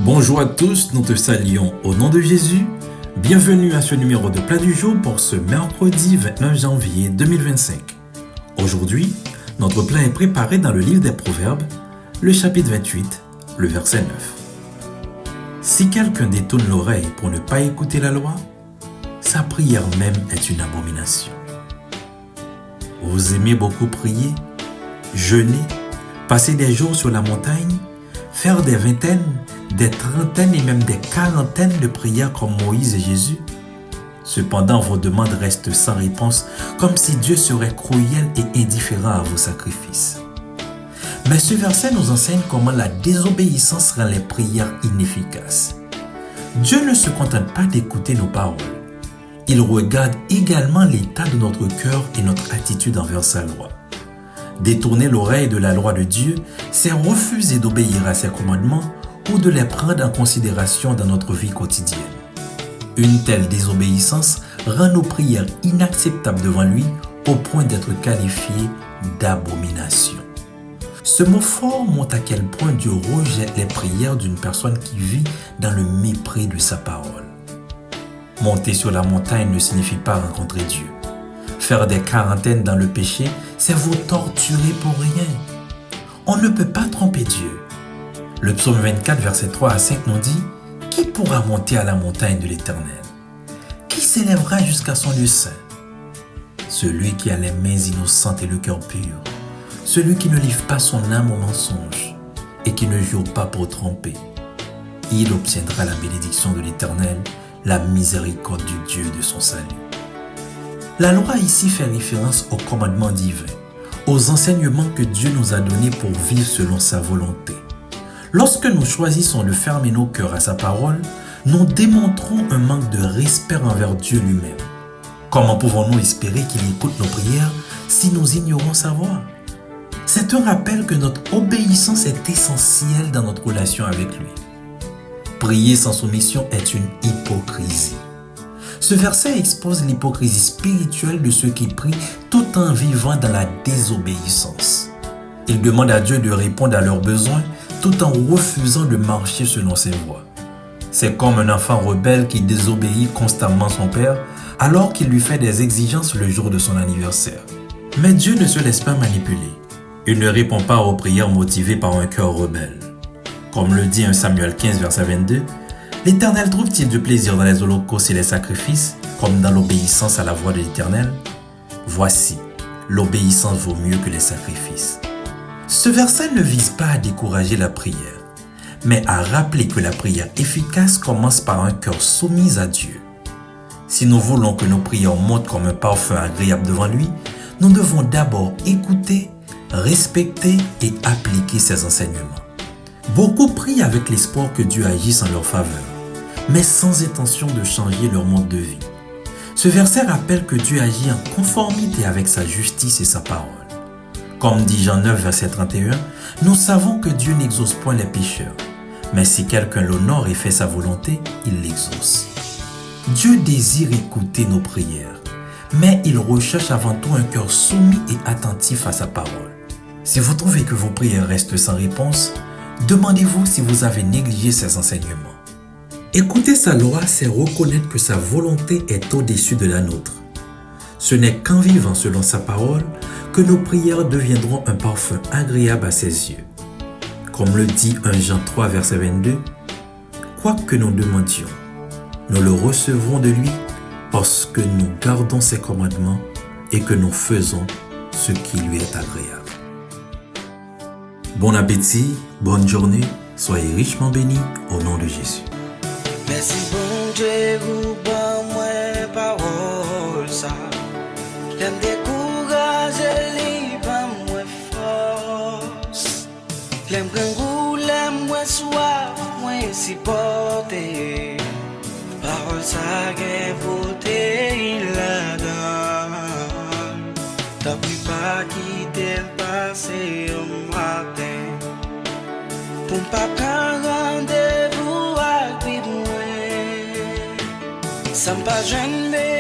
Bonjour à tous, nous te saluons au nom de Jésus. Bienvenue à ce numéro de Plat du jour pour ce mercredi 29 janvier 2025. Aujourd'hui, notre plat est préparé dans le livre des Proverbes, le chapitre 28, le verset 9. Si quelqu'un détourne l'oreille pour ne pas écouter la loi, sa prière même est une abomination. Vous aimez beaucoup prier, jeûner, passer des jours sur la montagne, faire des vingtaines, des trentaines et même des quarantaines de prières comme Moïse et Jésus. Cependant, vos demandes restent sans réponse, comme si Dieu serait cruel et indifférent à vos sacrifices. Mais ce verset nous enseigne comment la désobéissance rend les prières inefficaces. Dieu ne se contente pas d'écouter nos paroles. Il regarde également l'état de notre cœur et notre attitude envers sa loi. Détourner l'oreille de la loi de Dieu, c'est refuser d'obéir à ses commandements ou de les prendre en considération dans notre vie quotidienne. Une telle désobéissance rend nos prières inacceptables devant lui au point d'être qualifiées d'abomination. Ce mot fort montre à quel point Dieu rejette les prières d'une personne qui vit dans le mépris de sa parole. Monter sur la montagne ne signifie pas rencontrer Dieu. Faire des quarantaines dans le péché, c'est vous torturer pour rien. On ne peut pas tromper Dieu. Le psaume 24, verset 3 à 5 nous dit « Qui pourra monter à la montagne de l'Éternel? Qui s'élèvera jusqu'à son lieu saint? Celui qui a les mains innocentes et le cœur pur, celui qui ne livre pas son âme au mensonge et qui ne jure pas pour tromper. Il obtiendra la bénédiction de l'Éternel, la miséricorde du Dieu de son salut. » La loi ici fait référence aux commandements divins, aux enseignements que Dieu nous a donnés pour vivre selon sa volonté. Lorsque nous choisissons de fermer nos cœurs à sa parole, nous démontrons un manque de respect envers Dieu lui-même. Comment pouvons-nous espérer qu'il écoute nos prières si nous ignorons sa voix? C'est un rappel que notre obéissance est essentielle dans notre relation avec lui. Prier sans soumission est une hypocrisie. Ce verset expose l'hypocrisie spirituelle de ceux qui prient tout en vivant dans la désobéissance. Ils demandent à Dieu de répondre à leurs besoins tout en refusant de marcher selon ses voies. C'est comme un enfant rebelle qui désobéit constamment son père alors qu'il lui fait des exigences le jour de son anniversaire. Mais Dieu ne se laisse pas manipuler. Il ne répond pas aux prières motivées par un cœur rebelle. Comme le dit 1 Samuel 15, verset 22, l'Éternel trouve-t-il du plaisir dans les holocaustes et les sacrifices, comme dans l'obéissance à la voix de l'Éternel? Voici, l'obéissance vaut mieux que les sacrifices. Ce verset ne vise pas à décourager la prière, mais à rappeler que la prière efficace commence par un cœur soumis à Dieu. Si nous voulons que nos prières montent comme un parfum agréable devant lui, nous devons d'abord écouter, respecter et appliquer ses enseignements. Beaucoup prient avec l'espoir que Dieu agisse en leur faveur, mais sans intention de changer leur mode de vie. Ce verset rappelle que Dieu agit en conformité avec sa justice et sa parole. Comme dit Jean 9, verset 31, nous savons que Dieu n'exauce point les pécheurs, mais si quelqu'un l'honore et fait sa volonté, il l'exauce. Dieu désire écouter nos prières, mais il recherche avant tout un cœur soumis et attentif à sa parole. Si vous trouvez que vos prières restent sans réponse, demandez-vous si vous avez négligé ses enseignements. Écouter sa loi, c'est reconnaître que sa volonté est au-dessus de la nôtre. Ce n'est qu'en vivant selon sa parole que nos prières deviendront un parfum agréable à ses yeux. Comme le dit 1 Jean 3, verset 22, « Quoi que nous demandions, nous le recevrons de lui parce que nous gardons ses commandements et que nous faisons ce qui lui est agréable. » Bon appétit, bonne journée, soyez richement bénis au nom de Jésus. Merci bon Dieu pour bon moi parole ça. J'aime décourager les pas moi force. J'aime quand l'aime moi soif, moi supporter. Parole ça qui beauté là-dedans. T'as plus pas quitter le passé au matin. Pour pas prendre rendez-vous avec moi. Ça me pas gêné.